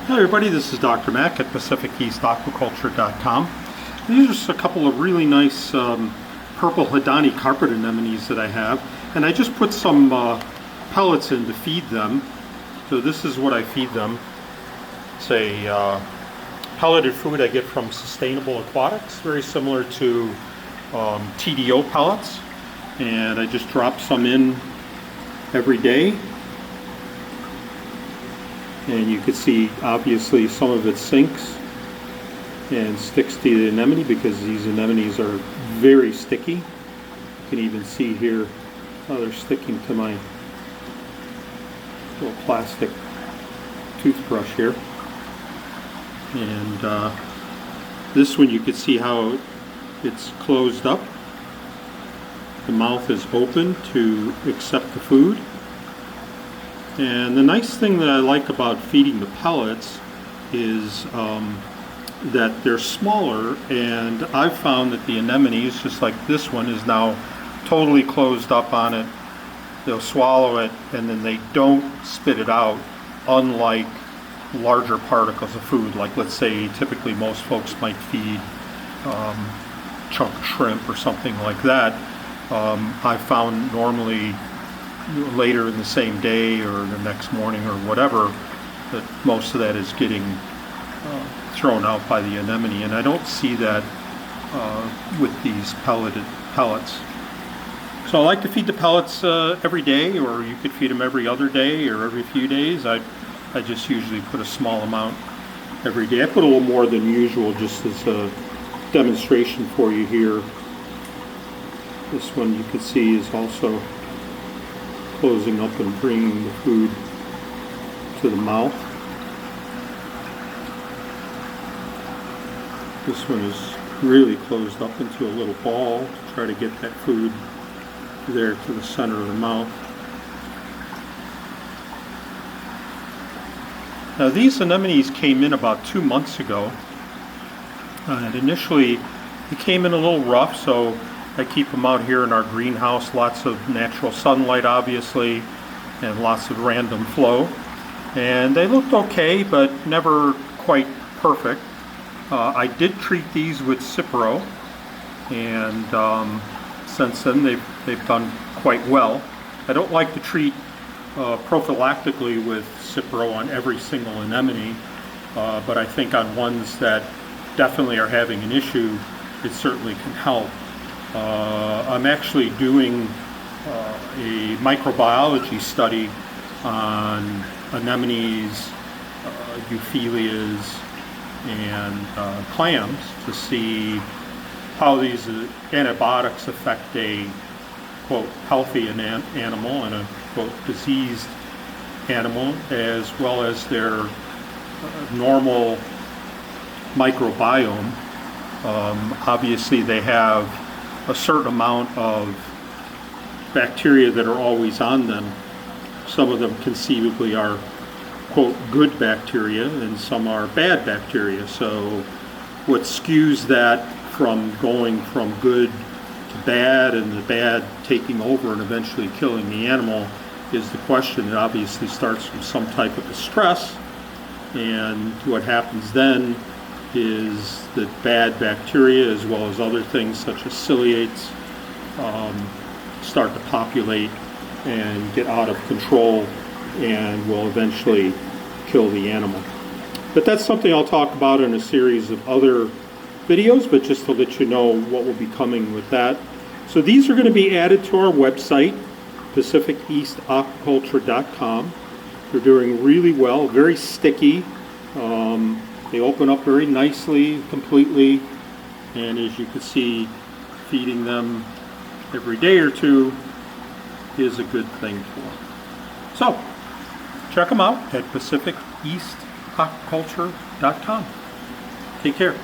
Hello everybody, this is Dr. Mac at PacificEastAquaculture.com. These are just a couple of really nice purple Haddoni carpet anemones that I have, and I just put some pellets in to feed them. So this is what I feed them. It's a pelleted food I get from Sustainable Aquatics, very similar to TDO pellets, and I just drop some in every day. And you can see obviously some of it sinks and sticks to the anemone because these anemones are very sticky. You can even see here how they're sticking to my little plastic toothbrush here. And this one you can see how it's closed up. The mouth is open to accept the food. And the nice thing that I like about feeding the pellets is that they're smaller, and I've found that the anemones, just like this one, is now totally closed up on it. They'll swallow it and then they don't spit it out, unlike larger particles of food. Like, let's say typically most folks might feed chunk of shrimp or something like that. I found normally later in the same day or the next morning or whatever, that most of that is getting thrown out by the anemone, and I don't see that with these pelleted pellets. So I like to feed the pellets every day, or you could feed them every other day or every few days. I just usually put a small amount every day. I put a little more than usual just as a demonstration for you here. This one you can see is also closing up and bringing the food to the mouth. This one is really closed up into a little ball to try to get that food there to the center of the mouth. Now these anemones came in about 2 months ago, and initially they came in a little rough, so I keep them out here in our greenhouse, lots of natural sunlight obviously, and lots of random flow. And they looked okay, but never quite perfect. I did treat these with Cipro, and since then they've done quite well. I don't like to treat prophylactically with Cipro on every single anemone, but I think on ones that definitely are having an issue, it certainly can help. I'm actually doing a microbiology study on anemones, euphyllias, and clams to see how these antibiotics affect a, quote, healthy animal and a, quote, diseased animal, as well as their normal microbiome. Obviously they have a certain amount of bacteria that are always on them. Some of them conceivably are, quote, good bacteria, and some are bad bacteria. So what skews that from going from good to bad, and the bad taking over and eventually killing the animal, is the question. It obviously starts from some type of distress, and what happens then is that bad bacteria, as well as other things such as ciliates, start to populate and get out of control and will eventually kill the animal. But that's something I'll talk about in a series of other videos, but just to let you know what will be coming with that. So these are going to be added to our website, PacificEastAquaculture.com. They're doing really well, very sticky. They open up very nicely, completely, and as you can see, feeding them every day or two is a good thing for them. So, check them out at PacificEastAquaculture.com. Take care.